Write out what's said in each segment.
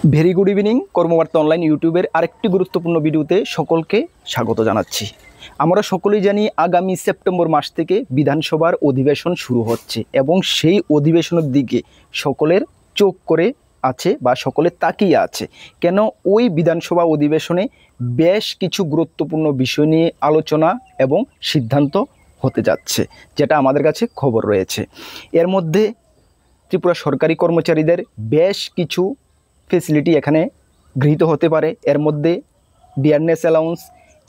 Very good evening. কর্মবার্তা online ইউটিউবের আরেকটি গুরুত্বপূর্ণ ভিডিওতে সকলকে স্বাগত জানাচ্ছি। আমরা সকলেই জানি আগামী সেপ্টেম্বর মাস থেকে বিধানসভার অধিবেশন শুরু হচ্ছে এবং সেই অধিবেশনের দিকে সকলের চোখ করে আছে বা সকলে তাকিয়ে আছে। কেন ওই বিধানসভা অধিবেশনে বেশ কিছু গুরুত্বপূর্ণ বিষয় নিয়ে আলোচনা এবং সিদ্ধান্ত হতে যাচ্ছে, যেটা আমাদের কাছে খবর রয়েছে। এর মধ্যে ত্রিপুরা সরকারি কর্মচারীদের বেশ কিছু ফেসিলিটি এখানে গৃহীত হতে পারে। এর মধ্যে ডিয়ারনেস অ্যালাউন্স,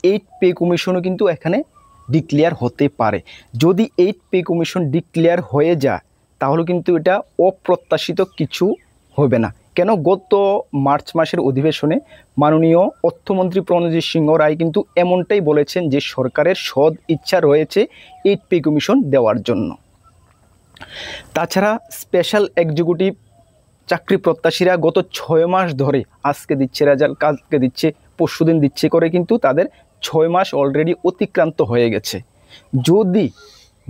8 পে কমিশনও কিন্তু এখানে ডিক্লেয়ার হতে পারে। যদি 8 পে কমিশন ডিক্লেয়ার হয়ে যায় তাহলে কিন্তু এটা অপ্রত্যাশিত কিছু হবে না। কেন গত মার্চ মাসের অধিবেশনে মাননীয় অর্থমন্ত্রী প্রণজিৎ সিংহ রায় কিন্তু এমনটাই বলেছেন যে সরকারের সৎ ইচ্ছা রয়েছে 8 পে কমিশন দেওয়ার জন্য। তাছাড়া স্পেশাল এক্সিকিউটিভ চাকরি প্রত্যাশীরা গত 6 মাস ধরে আজকে দিচ্ছে রেজাল্ট, কালকে দিচ্ছে, পরশুদিন দিচ্ছে করে কিন্তু তাদের 6 মাস অলরেডি অতিক্রান্ত হয়ে গেছে। যদি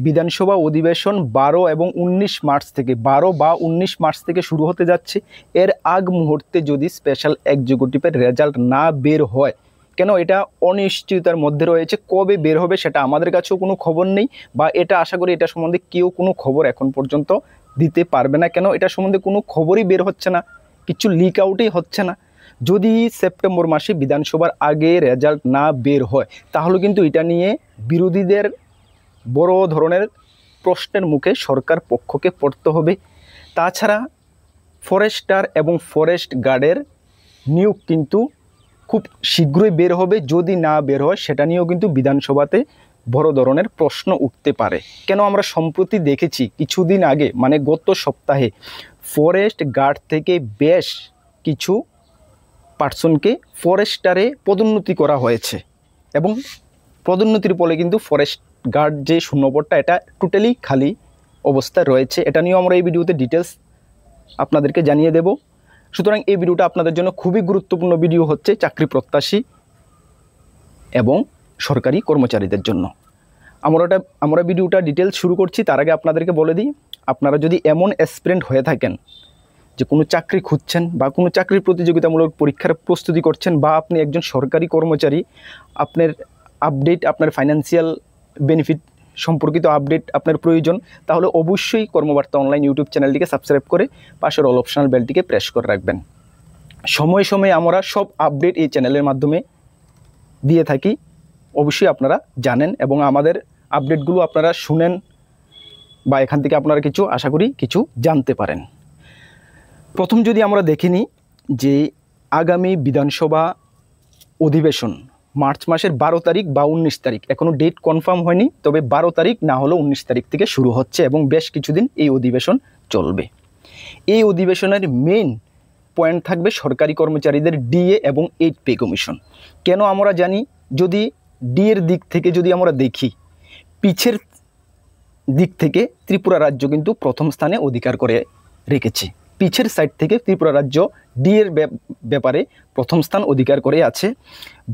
বিধানসভা অধিবেশন 12 এবং 19 মার্চ থেকে 12 বা 19 মার্চ থেকে শুরু হতে যাচ্ছে, এর আগ মুহূর্তে যদি স্পেশাল এক্সিকিউটিভের রেজাল্ট না বের হয়, কেন এটা অনিশ্চয়তার মধ্যে রয়েছে, কবে বের হবে সেটা আমাদের কাছেও কোনো খবর নেই, বা এটা আশা করি এটা সম্বন্ধে কেউ কোনো খবর এখন পর্যন্ত দিতে পারবে না। কেন এটা সম্বন্ধে কোনো খবরই বের হচ্ছে না, কিছু লিক আউটই হচ্ছে না। যদি সেপ্টেম্বর মাসে বিধানসভার আগে রেজাল্ট না বের হয় তাহলে কিন্তু এটা নিয়ে বিরোধীদের বড় ধরনের প্রশ্নের মুখে সরকার পক্ষকে পড়তে হবে। তাছাড়া ফরেস্টার এবং ফরেস্ট গার্ডের নিয়োগ কিন্তু খুব শীঘ্রই বের হবে। যদি না বের হয় সেটা নিয়েও কিন্তু বিধানসভাতে বড় ধরনের প্রশ্ন উঠতে পারে। কেন আমরা সম্প্রতি দেখেছি কিছুদিন আগে, মানে গত সপ্তাহে, ফরেস্ট গার্ড থেকে বেশ কিছু পার্সনকে ফরেস্টারে পদোন্নতি করা হয়েছে এবং পদোন্নতির ফলে কিন্তু ফরেস্ট গার্ড যে শূন্যপদটা এটা টোটালি খালি অবস্থায় রয়েছে। এটা নিয়েও আমরা এই ভিডিওতে ডিটেলস আপনাদেরকে জানিয়ে দেব। সুতরাং এই ভিডিওটা আপনাদের জন্য খুবই গুরুত্বপূর্ণ ভিডিও হচ্ছে চাকরি প্রত্যাশী এবং সরকারি কর্মচারীদের জন্য। আমরা ভিডিওটা ডিটেলস শুরু করছি। তার আগে আপনাদেরকে বলে দিই, আপনারা যদি এমন অ্যাসপিরেন্ট হয়ে থাকেন যে কোনো চাকরি খুঁজছেন বা কোনো চাকরির প্রতিযোগিতামূলক পরীক্ষার প্রস্তুতি করছেন, বা আপনি একজন সরকারি কর্মচারী, আপনার আপডেট, আপনার ফাইন্যান্সিয়াল বেনিফিট সম্পর্কিত আপডেট আপনার প্রয়োজন, তাহলে অবশ্যই কর্মবার্তা অনলাইন ইউটিউব চ্যানেলটিকে সাবস্ক্রাইব করে পাশের অল অপশনাল বেলটিকে প্রেস করে রাখবেন। সময়ে সময়ে আমরা সব আপডেট এই চ্যানেলের মাধ্যমে দিয়ে থাকি, অবশ্যই আপনারা জানেন এবং আমাদের আপডেটগুলো আপনারা শুনেন বা এখান থেকে আপনারা কিছু আশা করি কিছু জানতে পারেন। প্রথম যদি আমরা দেখে নিই যে আগামী বিধানসভা অধিবেশন মার্চ মাসের 12 তারিখ বা 19 তারিখ, এখনও ডেট কনফার্ম হয়নি, তবে 12 তারিখ না হলেও 19 তারিখ থেকে শুরু হচ্ছে এবং বেশ কিছুদিন এই অধিবেশন চলবে। এই অধিবেশনের মেইন পয়েন্ট থাকবে সরকারি কর্মচারীদের ডিএ এবং 8 পে কমিশন। কেন আমরা জানি, যদি ডিএর দিক থেকে যদি আমরা দেখি, পিছের দিক থেকে ত্রিপুরা রাজ্য কিন্তু প্রথম স্থানে অধিকার করে রেখেছে। পিছের সাইড থেকে ত্রিপুরা রাজ্য ডিএর ব্যাপারে প্রথম স্থান অধিকার করে আছে।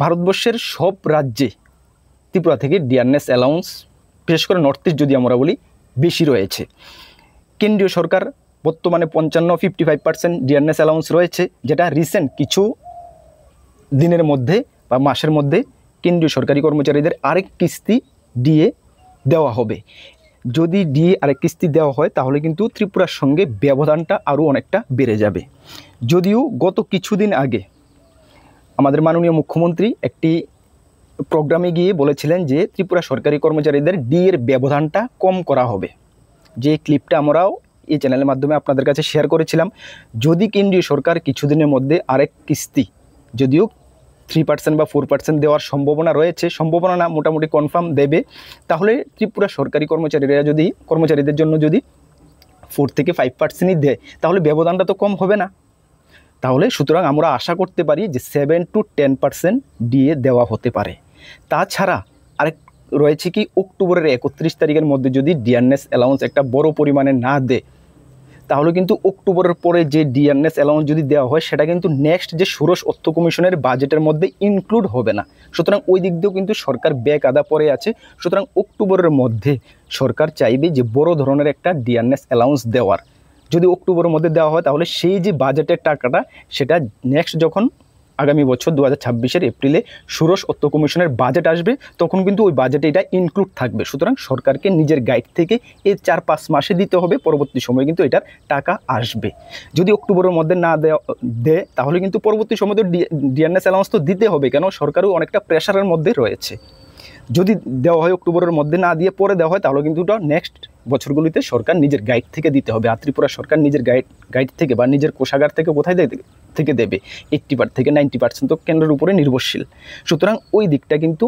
ভারতবর্ষের সব রাজ্যে ত্রিপুরা থেকে ডিয়ারনেস অ্যালাউন্স, বিশেষ করে নর্থ ইস্ট যদি আমরা বলি, বেশি রয়েছে। কেন্দ্রীয় সরকার বর্তমানে 55% ডিয়ারনেস অ্যালাউন্স রয়েছে, যেটা রিসেন্ট কিছু দিনের মধ্যে বা মাসের মধ্যে কেন্দ্রীয় সরকারি কর্মচারীদের আরেক কিস্তি ডিএ দেওয়া হবে। যদি ডিএ আরেক কিস্তি দেওয়া হয় তাহলে কিন্তু ত্রিপুরার সঙ্গে ব্যবধানটা আরও অনেকটা বেড়ে যাবে। যদিও গত কিছুদিন আগে আমাদের মাননীয় মুখ্যমন্ত্রী একটি প্রোগ্রামে গিয়ে বলেছিলেন যে ত্রিপুরা সরকারি কর্মচারীদের ডিএর ব্যবধানটা কম করা হবে, যে ক্লিপটা আমরাও এই চ্যানেলের মাধ্যমে আপনাদের কাছে শেয়ার করেছিলাম। যদি কেন্দ্রীয় সরকার কিছুদিনের মধ্যে আরেক কিস্তি, যদিও 3% বা 4% দেওয়ার সম্ভাবনা রয়েছে, সম্ভাবনা না, মোটামুটি কনফার্ম দেবে, তাহলে ত্রিপুরা সরকারি কর্মচারীদের জন্য যদি 4 থেকে 5%ই দেয় তাহলে ব্যবধানটা তো কম হবে না। তাহলে সুতরাং আমরা আশা করতে পারি যে 7 to 10% ডিএ দেওয়া হতে পারে। তাছাড়া আরেক রয়েছে কি, অক্টোবরের 31 তারিখের মধ্যে যদি ডিয়ারনেস অ্যালাউন্স একটা বড় পরিমাণে না দেয় তাহলে কিন্তু অক্টোবরের পরে যে ডিয়ারনেস অ্যালাউন্স যদি দেওয়া হয় সেটা কিন্তু নেক্সট যে ষোড়শ অর্থ কমিশনের বাজেটের মধ্যে ইনক্লুড হবে না। সুতরাং ওই দিক দিয়েও কিন্তু সরকার ব্যাক আদা পড়ে আছে। সুতরাং অক্টোবরের মধ্যে সরকার চাইবে যে বড় ধরনের একটা ডিয়ারনেস অ্যালাউন্স দেওয়ার, যদি অক্টোবরের মধ্যে দেওয়া হয় তাহলে সেই যে বাজেটের টাকাটা সেটা নেক্সট যখন আগামী বছর 2026-এর এপ্রিলে ষোড়শ অর্থ কমিশনের বাজেট আসবে তখন কিন্তু ওই বাজেটে এটা ইনক্লুড থাকবে। সুতরাং সরকারকে নিজের গাইড থেকে এই 4-5 মাসে দিতে হবে, পরবর্তী সময়ে কিন্তু এটার টাকা আসবে। যদি অক্টোবরের মধ্যে না দেয় তাহলে কিন্তু পরবর্তী সময় তো ডিএনএস অ্যালাউন্স তো দিতে হবে, কেন সরকারও অনেকটা প্রেশারের মধ্যে রয়েছে। যদি দেওয়া হয় অক্টোবরের মধ্যে না দিয়ে পরে দেওয়া হয় তাহলে কিন্তু ওটা নেক্সট বছরগুলিতে সরকার নিজের গাইড থেকে দিতে হবে। আর ত্রিপুরা সরকার নিজের গাইড থেকে বা নিজের কোষাগার থেকে কোথায় থেকে দেবে? 80% থেকে 90% তো কেন্দ্রের উপরে নির্ভরশীল। সুতরাং ওই দিকটা কিন্তু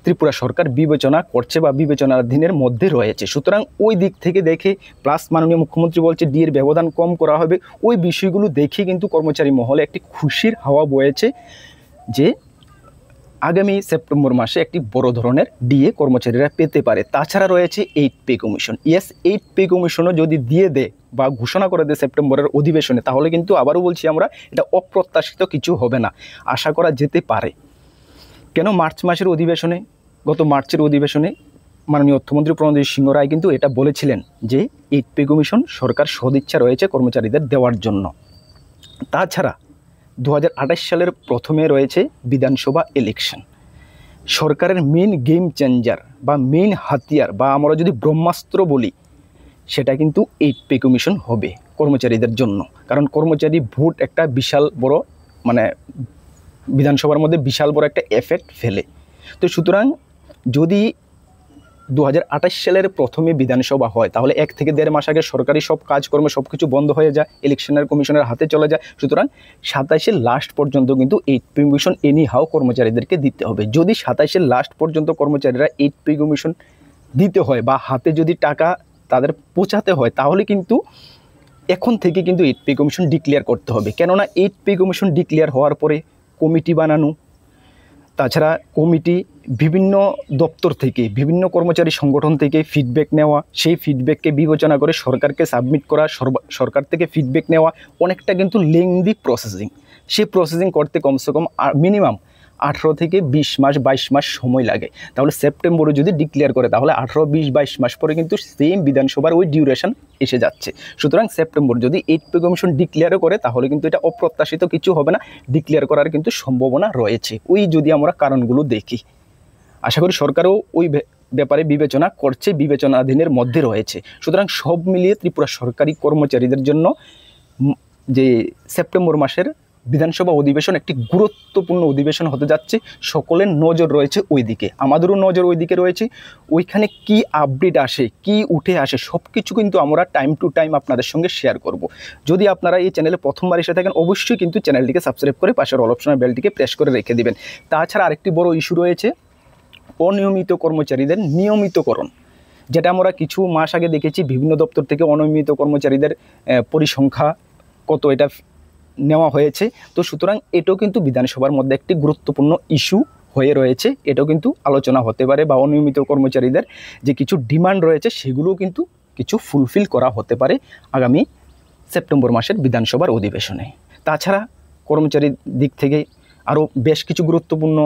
ত্রিপুরা সরকার বিবেচনা করছে বা বিবেচনাধীনের মধ্যে রয়েছে। সুতরাং ওই দিক থেকে দেখে প্লাস মাননীয় মুখ্যমন্ত্রী বলছে ডিএর ব্যবধান কম করা হবে, ওই বিষয়গুলো দেখে কিন্তু কর্মচারী মহলে একটি খুশির হাওয়া বয়েছে যে আগামী সেপ্টেম্বর মাসে একটি বড় ধরনের ডিএ কর্মচারীরা পেতে পারে। তাছাড়া রয়েছে 8 পে কমিশন। ইয়েস, 8 পে কমিশনও যদি দিয়ে দেয় বা ঘোষণা করে দেয় সেপ্টেম্বরের অধিবেশনে তাহলে কিন্তু আবারও বলছি আমরা এটা অপ্রত্যাশিত কিছু হবে না, আশা করা যেতে পারে। কেন মার্চ মাসের অধিবেশনে, গত মার্চের অধিবেশনে মাননীয় অর্থমন্ত্রী প্রণজিৎ সিংহ রায় কিন্তু এটা বলেছিলেন যে 8 পে কমিশন সরকার সদিচ্ছা রয়েছে কর্মচারীদের দেওয়ার জন্য। তাছাড়া 2028 সালের প্রথমে রয়েছে বিধানসভা ইলেকশন। সরকারের মেইন গেম চেঞ্জার বা মেইন হাতিয়ার বা আমরা যদি ব্রহ্মাস্ত্র বলি সেটা কিন্তু 8 পে কমিশন হবে কর্মচারীদের জন্য। কারণ কর্মচারী ভোট একটা বিশাল বড় মানে বিধানসভার মধ্যে বিশাল বড় একটা এফেক্ট ফেলে। তো সুতরাং যদি 2028 সালের প্রথমে বিধানসভা হয় তাহলে 1 থেকে 1.5 মাস আগে সরকারি সব কাজকর্ম সব কিছু বন্ধ হয়ে যায়, ইলেকশনের কমিশনের হাতে চলে যায়। সুতরাং 27-এর লাস্ট পর্যন্ত কিন্তু 8 পে কমিশন এনি হাও কর্মচারীদেরকে দিতে হবে। যদি 27-এর লাস্ট পর্যন্ত কর্মচারীরা 8 পে কমিশন দিতে হয় বা হাতে যদি টাকা তাদের পৌঁছাতে হয় তাহলে কিন্তু এখন থেকে কিন্তু 8 পে কমিশন ডিক্লেয়ার করতে হবে। কেননা 8 পে কমিশন ডিক্লেয়ার হওয়ার পরে কমিটি বানানো, তাছাড়া কমিটি বিভিন্ন দপ্তর থেকে বিভিন্ন কর্মচারী সংগঠন থেকে ফিডব্যাক নেওয়া, সেই ফিডব্যাককে বিবেচনা করে সরকারকে সাবমিট করা, সরকার থেকে ফিডব্যাক নেওয়া অনেকটা কিন্তু লেংদি প্রসেসিং। সেই প্রসেসিং করতে কমসে কম মিনিমাম 18 থেকে 20 মাস 22 মাস সময় লাগে। তাহলে সেপ্টেম্বরে যদি ডিক্লেয়ার করে তাহলে 18, 20, 22 মাস পরে কিন্তু সেম বিধানসভার ওই ডিউরেশন এসে যাচ্ছে। সুতরাং সেপ্টেম্বর যদি 8 পে কমিশন ডিক্লেয়ারও করে তাহলে কিন্তু এটা অপ্রত্যাশিত কিছু হবে না, ডিক্লেয়ার করার কিন্তু সম্ভাবনা রয়েছে। ওই যদি আমরা কারণগুলো দেখি, আশা করি সরকারও ওই ব্যাপারে বিবেচনা করছে, বিবেচনাধীনের মধ্যে রয়েছে। সুতরাং সব মিলিয়ে ত্রিপুরা সরকারি কর্মচারীদের জন্য যে সেপ্টেম্বর মাসের বিধানসভা অধিবেশন একটি গুরুত্বপূর্ণ অধিবেশন হতে যাচ্ছে। সকলের নজর রয়েছে ওই দিকে, আমাদেরও নজর ওই দিকে রয়েছে। ওইখানে কি আপডেট আসে, কি উঠে আসে সব কিছু কিন্তু আমরা টাইম টু টাইম আপনাদের সঙ্গে শেয়ার করব। যদি আপনারা এই চ্যানেলে প্রথমবার এসে থাকেন অবশ্যই কিন্তু চ্যানেলটিকে সাবস্ক্রাইব করে পাশের অল অপশনের বেলটিকে প্রেস করে রেখে দিবেন। তাছাড়া আরেকটি বড় ইস্যু রয়েছে অনিয়মিত কর্মচারীদের নিয়মিতকরণ, যেটা আমরা কিছু মাস আগে দেখেছি বিভিন্ন দপ্তর থেকে অনিয়মিত কর্মচারীদের পরিসংখ্যা কত এটা নেওয়া হয়েছে। তো সুতরাং এটাও কিন্তু বিধানসভার মধ্যে একটি গুরুত্বপূর্ণ ইস্যু হয়ে রয়েছে, এটাও কিন্তু আলোচনা হতে পারে বা অনিয়মিত কর্মচারীদের যে কিছু ডিমান্ড রয়েছে সেগুলোও কিন্তু কিছু ফুলফিল করা হতে পারে আগামী সেপ্টেম্বর মাসের বিধানসভার অধিবেশনে। তাছাড়া কর্মচারীর দিক থেকে আরও বেশ কিছু গুরুত্বপূর্ণ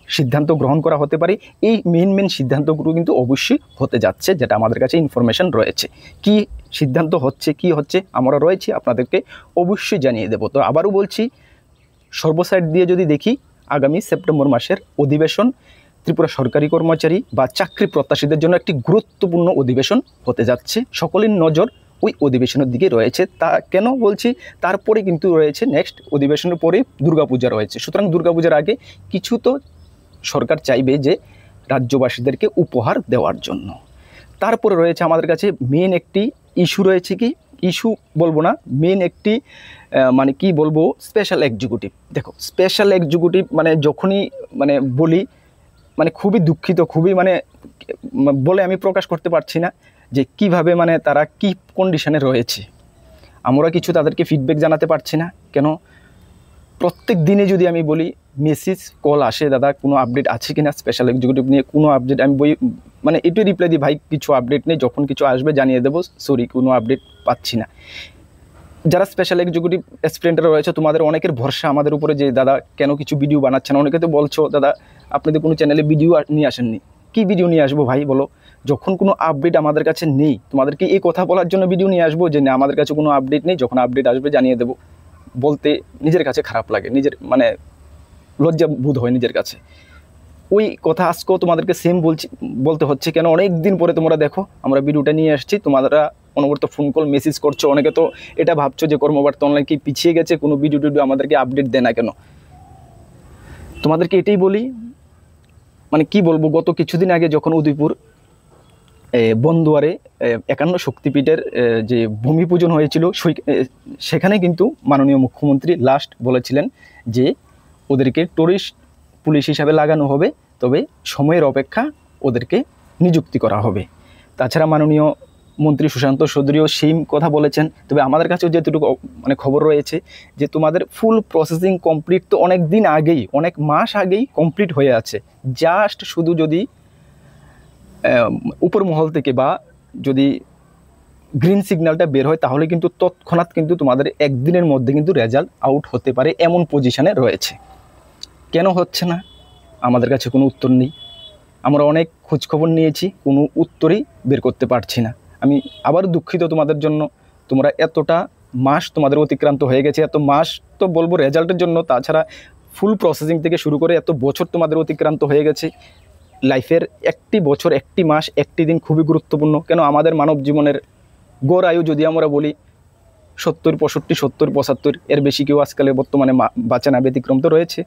সিদ্ধান্ত গ্রহণ করা হতে পারে। এই মেন সিদ্ধান্তগুলো কিন্তু অবশ্যই হতে যাচ্ছে, যেটা আমাদের কাছে ইনফরমেশন রয়েছে। কি সিদ্ধান্ত হচ্ছে, কি হচ্ছে আমরা রয়েছি আপনাদেরকে অবশ্যই জানিয়ে দেব। তো আবারও বলছি, সর্বসাইড দিয়ে যদি দেখি আগামী সেপ্টেম্বর মাসের অধিবেশন ত্রিপুরা সরকারি কর্মচারী বা চাকরি প্রত্যাশীদের জন্য একটি গুরুত্বপূর্ণ অধিবেশন হতে যাচ্ছে। সকলের নজর ওই অধিবেশনের দিকে রয়েছে। তা কেন বলছি, তারপরে কিন্তু রয়েছে নেক্সট অধিবেশনের পরে দুর্গাপূজা রয়েছে। সুতরাং দুর্গাপূজার আগে কিছু তো সরকার চাইবে যে রাজ্যবাসীদেরকে উপহার দেওয়ার জন্য। তারপরে রয়েছে আমাদের কাছে মেন একটি ইস্যু রয়েছে, কি ইস্যু বলবো না, মেন একটি মানে কি বলবো, স্পেশাল এক্সিকিউটিভ। দেখো স্পেশাল এক্সিকিউটিভ মানে যখনই মানে বলি মানে খুবই দুঃখিত, খুবই মানে বলে আমি প্রকাশ করতে পারছি না যে কিভাবে মানে তারা কি কন্ডিশনে রয়েছে। আমরা কিছু তাদেরকে ফিডব্যাক জানাতে পারছি না। কেন প্রত্যেক দিনে যদি আমি বলি মেসেজ কল আসে, দাদা কোনো আপডেট আছে কিনা স্পেশাল এক্সিকিউটিভ নিয়ে, কোনো আপডেট, আমি মানে এটুই রিপ্লাই দিই, ভাই কিছু আপডেট নেই, যখন কিছু আসবে জানিয়ে দেবো, সরি কোনো আপডেট পাচ্ছি না। যারা স্পেশাল এক্সিকিউটিভ অ্যাসপিরেন্টরা রয়েছে তোমাদের অনেকের ভরসা আমাদের উপরে যে দাদা কেন কিছু ভিডিও বানাচ্ছে না। অনেকে তো বলছো দাদা আপনি তো কোনো চ্যানেলে ভিডিও নিয়ে আসেননি, কি ভিডিও নিয়ে আসবো ভাই বলো। যখন কোনো আপডেট আমাদের কাছে নেই, তোমাদেরকে এই কথা বলার জন্য ভিডিও নিয়ে আসবো যে না আমাদের কাছে কোনো আপডেট নেই, যখন আপডেট আসবে জানিয়ে দেবো, বলতে নিজের কাছে খারাপ লাগে, নিজের মানে লজ্জা বোধ হয় নিজের কাছে। ওই কথা আজকেও তোমাদেরকে সেম বলতে হচ্ছে, কেন অনেক দিন পরে তোমরা দেখো আমরা ভিডিওটা নিয়ে আসছি, তোমরা অনবরত ফোন কল মেসেজ করছো, অনেকে তো এটা ভাবছো যে কর্মবার্তা অনলাইন কি পিছিয়ে গেছে, কোনো ভিডিও টিডিও আমাদেরকে আপডেট দেয় না কেন। তোমাদেরকে এটাই বলি, মানে কি বলবো, গত কিছুদিন আগে যখন উদয়পুর বন্দুয়ারে 51 শক্তিপীঠের যে ভূমি পূজন হয়েছিল, সেখানে কিন্তু মাননীয় মুখ্যমন্ত্রী লাস্ট বলেছিলেন যে ওদেরকে টুরিস্ট পুলিশ হিসাবে লাগানো হবে, তবে সময়ের অপেক্ষা ওদেরকে নিযুক্তি করা হবে। তাছাড়া মাননীয় মন্ত্রী সুশান্ত চৌধুরীও সেই কথা বলেছেন। তবে আমাদের কাছেও যেটুকু মানে খবর রয়েছে যে তোমাদের ফুল প্রসেসিং কমপ্লিট তো অনেক দিন আগেই, অনেক মাস আগেই কমপ্লিট হয়ে আছে। জাস্ট শুধু যদি উপর মহল থেকে বা যদি গ্রিন সিগন্যালটা বের হয় তাহলে কিন্তু তৎক্ষণাৎ কিন্তু তোমাদের একদিনের মধ্যে কিন্তু রেজাল্ট আউট হতে পারে, এমন পজিশানে রয়েছে। কেন হচ্ছে না আমাদের কাছে কোনো উত্তর নেই। আমরা অনেক খোঁজখবর নিয়েছি, কোনো উত্তরই বের করতে পারছি না। আমি আবার দুঃখিত তোমাদের জন্য, তোমরা এতটা মাস তোমাদের অতিক্রান্ত হয়ে গেছে, এত মাস তো বলবো রেজাল্টের জন্য, তাছাড়া ফুল প্রসেসিং থেকে শুরু করে এত বছর তোমাদের অতিক্রান্ত হয়ে গেছে। লাইফের একটি বছর, একটি মাস, একটি দিন খুবই গুরুত্বপূর্ণ। কেন আমাদের মানব জীবনের গড় আয়ু যদি আমরা বলি 70, 65, 70, 75, এর বেশি কেউ আজকালে বর্তমানে বাঁচে না, ব্যতিক্রম তো রয়েছে।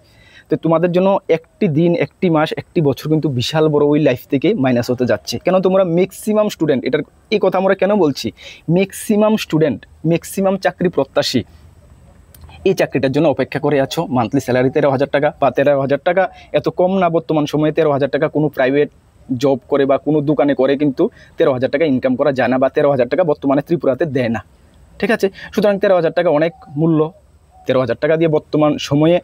তো তোমাদের জন্য একটি দিন, একটি মাস, একটি বছর কিন্তু বিশাল বড় ওই লাইফ থেকে মাইনাস হতে যাচ্ছে। কেন তোমরা ম্যাক্সিমাম স্টুডেন্ট, এটার এই কথা আমরা কেন বলছি, ম্যাক্সিমাম স্টুডেন্ট, ম্যাক্সিমাম চাকরি প্রত্যাশী এই চাকরিটার জন্য অপেক্ষা করে আছো। মান্থলি স্যালারি 13,000 টাকা বা 13,000 টাকা, এত কম না বর্তমান সময়ে। 13,000 টাকা কোনো প্রাইভেট জব করে বা কোনো দোকানে করে কিন্তু 13,000 টাকা ইনকাম করা যায় না, বা 13,000 টাকা বর্তমানে ত্রিপুরাতে দেয় না, ঠিক আছে। সুতরাং 13,000 টাকা অনেক মূল্য। 13,000 টাকা দিয়ে বর্তমান সময়ে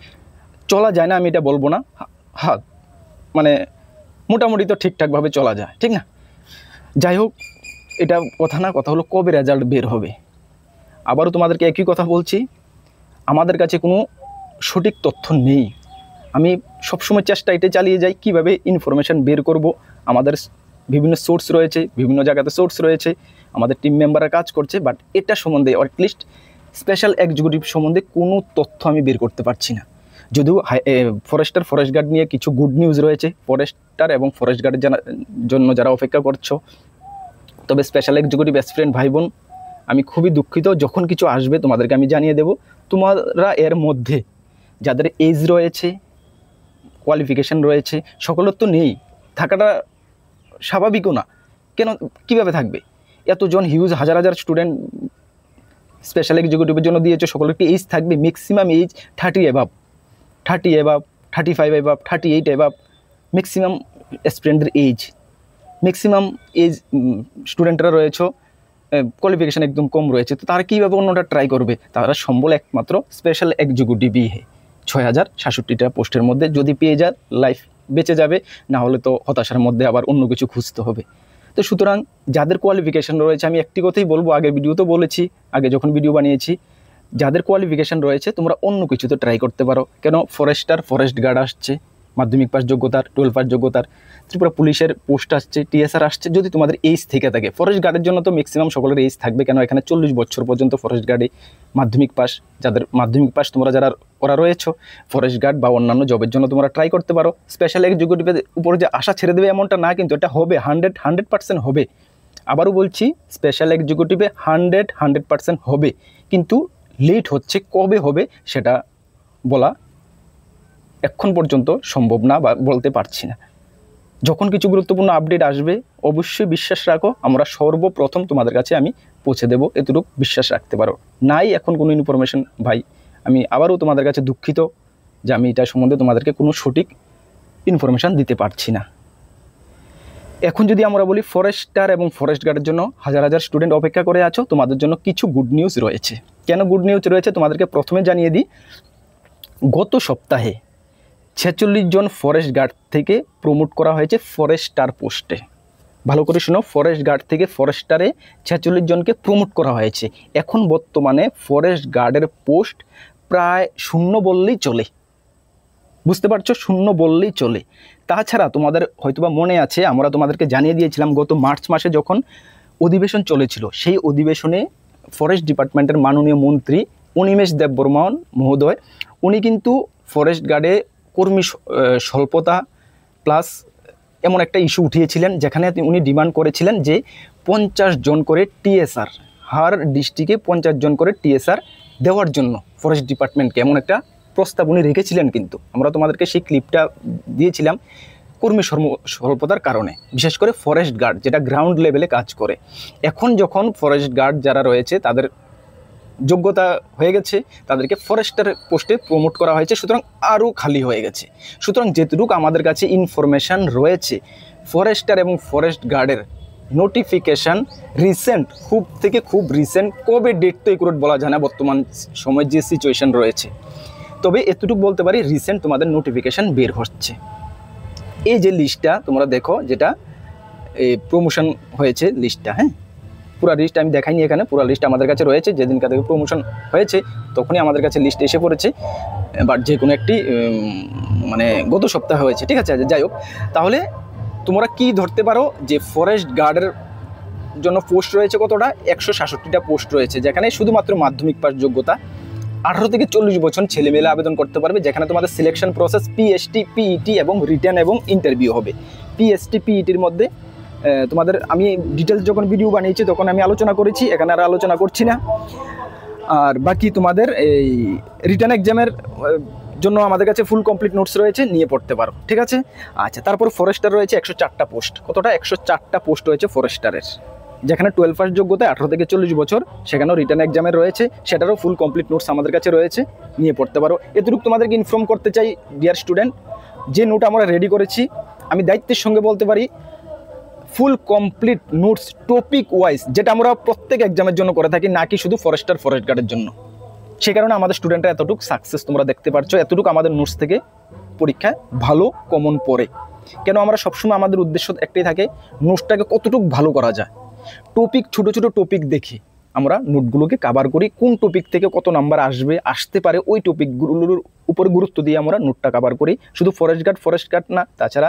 চলা যায় না আমি এটা বলবো না, হ্যাঁ মানে মোটামুটি তো ঠিকঠাকভাবে চলা যায়, ঠিক না। যাই হোক, এটা কথা না, কথা হলো কবে রেজাল্ট বের হবে। আবারও তোমাদেরকে একই কথা বলছি, আমাদের কাছে কোনো সঠিক তথ্য নেই। আমি সবসময় চেষ্টা এটাই চালিয়ে যাই কীভাবে ইনফরমেশান বের করব। আমাদের বিভিন্ন সোর্স রয়েছে, বিভিন্ন জায়গাতে সোর্স রয়েছে, আমাদের টিম মেম্বাররা কাজ করছে, বাট এটা সম্বন্ধে অ্যাটলিস্ট স্পেশাল এক্সিকিউটিভ সম্বন্ধে কোনো তথ্য আমি বের করতে পারছি না। যদিও ফরেস্ট গার্ড নিয়ে কিছু গুড নিউজ রয়েছে, ফরেস্টার এবং ফরেস্ট গার্ডের জন্য যারা অপেক্ষা করছো, তবে স্পেশাল এক্সিকিউটিভ অ্যাসপিরেন্ট ভাই বোন, আমি খুবই দুঃখিত, যখন কিছু আসবে তোমাদেরকে আমি জানিয়ে দেব। তোমরা এর মধ্যে যাদের এজ রয়েছে, কোয়ালিফিকেশান রয়েছে, সকলের তো নেই, থাকাটা স্বাভাবিকও না। কেন, কীভাবে থাকবে? এতজন হিউজ হাজার হাজার স্টুডেন্ট স্পেশাল এক্সিকিউটিভের জন্য দিয়েছে, সকলের একটি এজ থাকবে, maximum age 30 above, 35 above, 38 above maximum স্টুডেন্টদের এজ। ম্যাক্সিমাম এজ স্টুডেন্টরা রয়েছে, কোয়ালিফিকেশান একদম কম রয়েছে, তো তারা কীভাবে অন্যটা ট্রাই করবে? তারা সম্বল একমাত্র স্পেশাল এক্সিকিউটিভই 6067টা পোস্টের মধ্যে যদি পেয়ে যায় লাইফ বেঁচে যাবে, না হলে তো হতাশার মধ্যে আবার অন্য কিছু খুঁজতে হবে। তো সুতরাং যাদের কোয়ালিফিকেশান রয়েছে, আমি একটি কথাই বলবো, আগের ভিডিওতে বলেছি, আগে যখন ভিডিও বানিয়েছি, যাদের কোয়ালিফিকেশান রয়েছে তোমরা অন্য কিছুতে ট্রাই করতে পারো। কেন, ফরেস্টার, ফরেস্ট গার্ড আসছে, মাধ্যমিক পাস যোগ্যতার, 12 পাস যোগ্যতার, ত্রিপুরা পুলিশের পোস্ট আসছে, টিএসআর আসছে। যদি তোমাদের এজ থেকে থাকে, ফরেস্ট গার্ডের জন্য তো ম্যাক্সিমাম সকলের এজ থাকবে, কেন এখানে 40 বছর পর্যন্ত ফরেস্ট গার্ডে মাধ্যমিক পাস, যাদের মাধ্যমিক পাস তোমরা যারা করা রয়েছে, ফরেস্ট গার্ড বা অন্যান্য জবের জন্য তোমরা ট্রাই করতে পারো। স্পেশাল এক্সিকিউটিভের উপরে যে আশা ছেড়ে দেবে এমনটা না, কিন্তু এটা হবে, 100% হবে। আবারও বলছি, স্পেশাল এক্সিকিউটিভে 100% হবে, কিন্তু লেট হচ্ছে। কবে হবে সেটা বলা এখন পর্যন্ত সম্ভব না, বা বলতে পারছি না। যখন কিছু গুরুত্বপূর্ণ আপডেট আসবে অবশ্যই বিশ্বাস রাখো, আমরা সর্বপ্রথম তোমাদের কাছে আমি পৌঁছে দেবো, এতটুকু বিশ্বাস রাখতে পারো। নাই এখন কোনো ইনফরমেশন ভাই, আমি আবারও তোমাদের কাছে দুঃখিত যে আমি এটা সম্বন্ধে তোমাদেরকে কোনো সঠিক ইনফরমেশান দিতে পারছি না। এখন যদি আমরা বলি ফরেস্টার এবং ফরেস্ট গার্ডের জন্য হাজার হাজার স্টুডেন্ট অপেক্ষা করে আছো, তোমাদের জন্য কিছু গুড নিউজ রয়েছে। কেন গুড নিউজ রয়েছে তোমাদেরকে প্রথমে জানিয়ে দিই, গত সপ্তাহে 46 জন ফরেস্ট গার্ড থেকে প্রমোট করা হয়েছে ফরেস্টার পোস্টে। ভালো করে শুনো, ফরেস্ট গার্ড থেকে ফরেস্টারে 46 জনকে প্রমোট করা হয়েছে। এখন বর্তমানে ফরেস্ট গার্ডের পোস্ট প্রায় শূন্য বললেই চলে, বুঝতে পারছো, শূন্য বললেই চলে। তাছাড়া তোমাদের হয়তোবা মনে আছে, আমরা তোমাদেরকে জানিয়ে দিয়েছিলাম গত মার্চ মাসে যখন অধিবেশন চলেছিল, সেই অধিবেশনে ফরেস্ট ডিপার্টমেন্টের মাননীয় মন্ত্রী অনিমেষ দেববর্মন মহোদয় উনি কিন্তু ফরেস্ট গার্ডে কর্মী স্বল্পতা প্লাস এমন একটা ইস্যু উঠিয়েছিলেন, যেখানে উনি ডিমান্ড করেছিলেন যে 50 জন করে টিএসআর, হার ডিস্ট্রিক্টে 50 জন করে টিএসআর দেওয়ার জন্য ফরেস্ট ডিপার্টমেন্টকে এমন একটা প্রস্তাব উনি রেখেছিলেন। কিন্তু আমরা তোমাদেরকে সেই ক্লিপটা দিয়েছিলাম কর্মী স্বল্পতার কারণে, বিশেষ করে ফরেস্ট গার্ড যেটা গ্রাউন্ড লেভেলে কাজ করে। এখন যখন ফরেস্ট গার্ড যারা রয়েছে তাদের যোগ্যতা হয়ে গেছে, তাদেরকে ফরেস্টার পোস্টে প্রমোট করা হয়েছে, সুতরাং আরও খালি হয়ে গেছে। সুতরাং যেটুকু আমাদের কাছে ইনফরমেশান রয়েছে, ফরেস্টার এবং ফরেস্ট গার্ডের নোটিফিকেশান রিসেন্ট, খুব থেকে খুব রিসেন্ট, কবে ডেট তো একুরেট বলা যায় না বর্তমান সময় যে সিচুয়েশান রয়েছে, তবে এতটুকু বলতে পারি রিসেন্ট তোমাদের নোটিফিকেশান বের হচ্ছে। এই যে লিস্টটা তোমরা দেখো, যেটা প্রমোশন হয়েছে লিস্টটা, হ্যাঁ পুরো লিস্ট আমি দেখাইনি এখানে, পুরো লিস্ট আমাদের কাছে রয়েছে। যেদিন থেকে প্রমোশন হয়েছে তখনই আমাদের কাছে লিস্ট এসে পড়েছে, বাট যে কোনো একটি মানে গত সপ্তাহে হয়েছে, ঠিক আছে। যাই হোক, তাহলে তোমরা কি ধরতে পারো যে ফরেস্ট গার্ডের জন্য পোস্ট রয়েছে কতটা, 166টা পোস্ট রয়েছে, যেখানে শুধুমাত্র মাধ্যমিক পাস যোগ্যতা 18 থেকে 40 বছর ছেলেমেয়েরা আবেদন করতে পারবে, যেখানে তোমাদের সিলেকশন প্রসেস পিএসটি, পিইটি এবং রিটেন এবং ইন্টারভিউ হবে। পিএসটি, পিইটির মধ্যে তোমাদের আমি ডিটেলস যখন ভিডিও বানিয়েছি তখন আমি আলোচনা করেছি, এখানে আর আলোচনা করছি না। আর বাকি তোমাদের এই রিটেন এক্সামের জন্য আমাদের কাছে ফুল কমপ্লিট নোটস রয়েছে, নিয়ে পড়তে পারো, ঠিক আছে। আচ্ছা, তারপর ফরেস্টার রয়েছে 104টা পোস্ট। কতটা? 104টা পোস্ট রয়েছে ফরেস্টারের, যেখানে 12 পাস যোগ্যতা 18 থেকে 40 বছর, সেখানেও রিটার্ন এক্সামের রয়েছে, সেটারও ফুল কমপ্লিট নোটস আমাদের কাছে রয়েছে, নিয়ে পড়তে পারো। এতটুকু তোমাদেরকে ইনফর্ম করতে চাই ডিয়ার স্টুডেন্ট, যে নোট আমরা রেডি করেছি আমি দায়িত্বের সঙ্গে বলতে পারি full complete notes topic wise, যেটা আমরা প্রত্যেক এক্সামের জন্য করে থাকি, নাকি শুধু ফরেস্টার ফরেস্ট গার্ডের জন্য। সে কারণে আমাদের স্টুডেন্টরা এতটুকু সাকসেস তোমরা দেখতে পাচ্ছ, এতটুকু আমাদের নোটস থেকে পরীক্ষায় ভালো কমন পড়ে। কেন আমরা সবসময় আমাদের উদ্দেশ্য একটাই থাকে, নোটসটাকে কতটুকু ভালো করা যায়। টপিক, ছোটো ছোটো টপিক দেখি আমরা নোটগুলোকে কাভার করি, কোন টপিক থেকে কত নাম্বার আসতে পারে ওই টপিকগুলোর উপর গুরুত্ব দিয়ে আমরা নোটটা কাভার করি। শুধু ফরেস্ট গার্ড না, তাছাড়া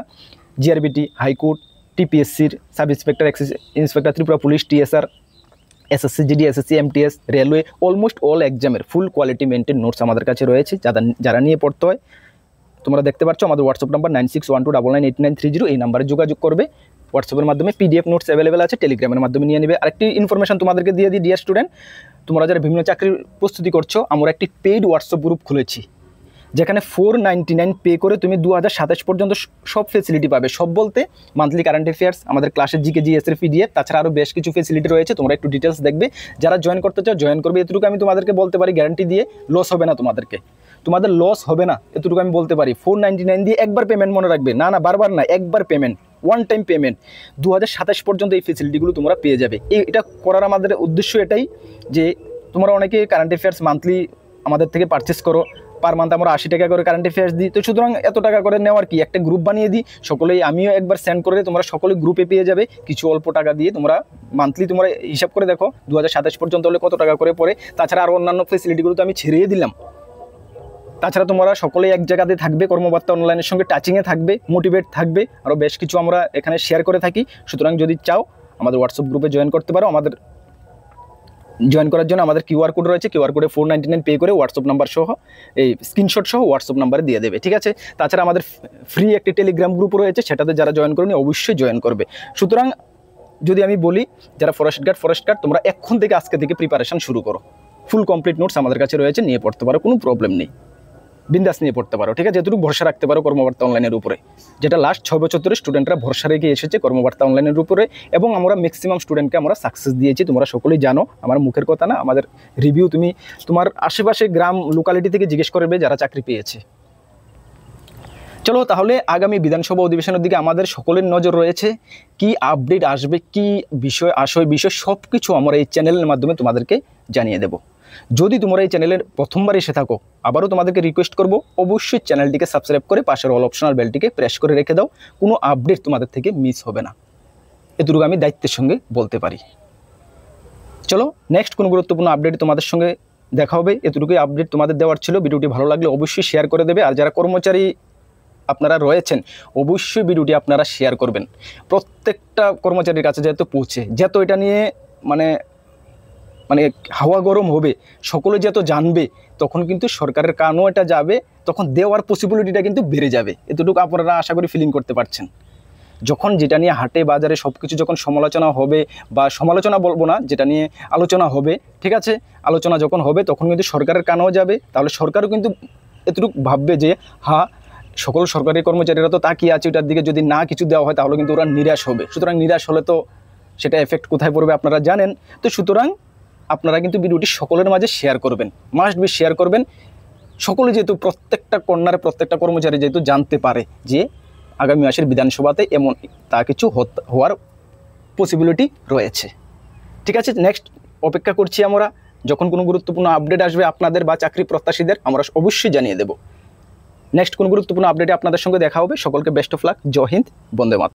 GRBT, high court, টিপিএসসির sub inspector, inspector Tripura police, TSR, SSC GD, SSC MTS, railway, almost all এক্সামের ফুল কোয়ালিটি মেনটেন নোটস আমাদের কাছে রয়েছে। যারা নিয়ে পড়তে হয় তোমরা দেখতে পাচ্ছ আমাদের হোয়াটসঅ্যাপ নাম্বার 9612998930, এই নাম্বারে যোগাযোগ করবে। হোয়াটসঅ্যাপের মাধ্যমে পিডিএফ নোটস অ্যাভেলেবেল আছে, টেলিগ্রামের মাধ্যমে নিয়ে নেবে। আরেকটি ইনফরমেশন তোমাদেরকে দিয়ে দিই ডিয়ার স্টুডেন্ট, তোমরা যারা বিভিন্ন চাকরির প্রস্তুতি করছো, আমরা একটি পেইড হোয়াটসঅ্যাপ গ্রুপ খুলেছি, যেখানে 499 পে করে তুমি 2027 পর্যন্ত সব ফেসিলিটি পাবে। সব বলতে মান্থলি কারেন্ট অ্যাফেয়ার্স, আমাদের ক্লাসের জিকে জিএসের পিডিএফ, তাছাড়া আরও বেশ কিছু ফেসিলিটি রয়েছে। তোমরা একটু ডিটেলস দেখবে, যারা জয়েন করতে চাও জয়েন করবে। এতটুকু আমি তোমাদেরকে বলতে পারি, গ্যারান্টি দিয়ে, লস হবে না তোমাদের লস হবে না, এতটুকু আমি বলতে পারি। 499 দিয়ে একবার পেমেন্ট, মনে রাখবে, না বারবার না, একবার পেমেন্ট, ওয়ান টাইম পেমেন্ট, 2027 পর্যন্ত এই ফেসিলিটিগুলো তোমরা পেয়ে যাবে। এটা করার আমাদের উদ্দেশ্য এটাই যে তোমরা অনেকে কারেন্ট অ্যাফেয়ার্স মান্থলি আমাদের থেকে পারচেস করো, পার মান্থ আমরা 80 টাকা করে কারেন্ট অ্যাফেয়ার্স দিই, তো সুতরাং এত টাকা করে নেওয়ার কি, একটা গ্রুপ বানিয়ে দিই সকলেই, আমিও একবার সেন্ড করে তোমরা সকলে গ্রুপে পেয়ে যাবে। কিছু অল্প টাকা দিয়ে তোমরা মান্থলি তোমরা হিসাব করে দেখো 2027 পর্যন্ত হলে কত টাকা করে পড়ে। তাছাড়া আরও অন্যান্য ফেসিলিটিগুলো তো আমি ছেড়িয়ে দিলাম। তাছাড়া তোমরা সকলেই এক জায়গাতে থাকবে, কর্মবার্তা অনলাইনের সঙ্গে টাচিংয়ে থাকবে, মোটিভেট থাকবে, আরও বেশ কিছু আমরা এখানে শেয়ার করে থাকি। সুতরাং যদি চাও আমাদের হোয়াটসঅ্যাপ গ্রুপে জয়েন করতে পারো। আমাদের জয়েন করার জন্য আমাদের কিউআর কোড রয়েছে, কিউআর কোডে 499 পে করে হোয়াটসঅ্যাপ নাম্বার সহ, এই স্ক্রিনশট সহ হোয়াটসঅ্যাপ নাম্বারে দিয়ে দেবে, ঠিক আছে। তাছাড়া আমাদের ফ্রি একটি টেলিগ্রাম গ্রুপ রয়েছে, সেটাতে যারা জয়েন করেনি অবশ্যই জয়েন করবে। সুতরাং যদি আমি বলি, যারা ফরেস্ট গার্ড তোমরা এখন থেকে আজকে থেকে প্রিপারেশন শুরু করো। ফুল কমপ্লিট নোটস আমাদের কাছে রয়েছে, নিয়ে পড়তে পারো, কোনো প্রবলেম নেই, বিন্দাস নিয়ে পড়তে পারো, ঠিক আছে। যেটুকু ভরসা রাখতে পারো কর্মবার্তা অনলাইনের উপরে, যেটা লাস্ট 6 বছর ধরে স্টুডেন্টরা ভরসা রেখে এসেছে কর্মবার্তা অনলাইনের উপরে, এবং আমরা ম্যাক্সিমাম স্টুডেন্টকে আমরা সাকসেস দিয়েছি। তোমরা সকলেই জানো, আমার মুখের কথা না, আমাদের রিভিউ তুমি তোমার আশেপাশে গ্রাম লোকালিটি থেকে জিজ্ঞেস করবে যারা চাকরি পেয়েছে। চলো তাহলে আগামী বিধানসভা অধিবেশনের দিকে আমাদের সকলের নজর রয়েছে। কি আপডেট আসবে, কি বিষয় সব কিছু আমরা এই চ্যানেলের মাধ্যমে তোমাদেরকে জানিয়ে দেব। যদি তোমরা এই চ্যানেলের প্রথমবার এসে থাকো, আবারও তোমাদেরকে রিকোয়েস্ট করব, অবশ্যই চ্যানেলটিকে সাবস্ক্রাইব করে পাশের অল অপশনাল বেলটিকে প্রেস করে রেখে দাও, কোনো আপডেট তোমাদের থেকে মিস হবে না, এটুকু আমি দায়িত্বের সঙ্গে বলতে পারি। চলো নেক্সট কোনো গুরুত্বপূর্ণ আপডেট তোমাদের সঙ্গে দেখা হবে। এতটুকুই আপডেট তোমাদের দেওয়ার ছিল। ভিডিওটি ভালো লাগলে অবশ্যই শেয়ার করে দেবে। আর যারা কর্মচারী আপনারা রয়েছেন অবশ্যই ভিডিওটি আপনারা শেয়ার করবেন প্রত্যেকটা কর্মচারীর কাছে যেহেতু পৌঁছে, যেহেতু এটা নিয়ে মানে মানে হাওয়া গরম হবে, সকলে যত জানবে, তখন কিন্তু সরকারের কানও এটা যাবে, তখন দেওয়ার পসিবিলিটিটা কিন্তু বেড়ে যাবে। এতটুকু আপনারা আশা করি ফিলিং করতে পারছেন। যখন যেটা নিয়ে হাটে বাজারে সব কিছু যখন সমালোচনা হবে, বা সমালোচনা বলবো না, যেটা নিয়ে আলোচনা হবে, ঠিক আছে, আলোচনা যখন হবে তখন কিন্তু সরকারের কানও যাবে। তাহলে সরকারও কিন্তু এতটুকু ভাববে যে হ্যাঁ, সকল সরকারি কর্মচারীরা তো তাকিয়ে আছে ওটার দিকে, যদি না কিছু দেওয়া হয় তাহলে কিন্তু ওরা নিরাশ হবে। সুতরাং নিরাশ হলে তো সেটা এফেক্ট কোথায় পড়বে আপনারা জানেন। তো সুতরাং আপনারা কিন্তু ভিডিওটি সকলের মাঝে শেয়ার করবেন, মাস্ট বি শেয়ার করবেন। সকলে যেহেতু প্রত্যেকটা কর্নারে প্রত্যেকটা কর্মচারী যেহেতু জানতে পারে যে আগামী মাসের বিধানসভাতে এমন তা কিছু হওয়ার পসিবিলিটি রয়েছে। ঠিক আছে, নেক্সট অপেক্ষা করছি আমরা। যখন কোনো গুরুত্বপূর্ণ আপডেট আসবে আপনাদের বা চাকরি প্রত্যাশীদের, আমরা অবশ্যই জানিয়ে দেব। নেক্সট কোনো গুরুত্বপূর্ণ আপডেটে আপনাদের সঙ্গে দেখা হবে। সকলকে বেস্ট অফ লাক। জয় হিন্দ, বন্দে মাতরম।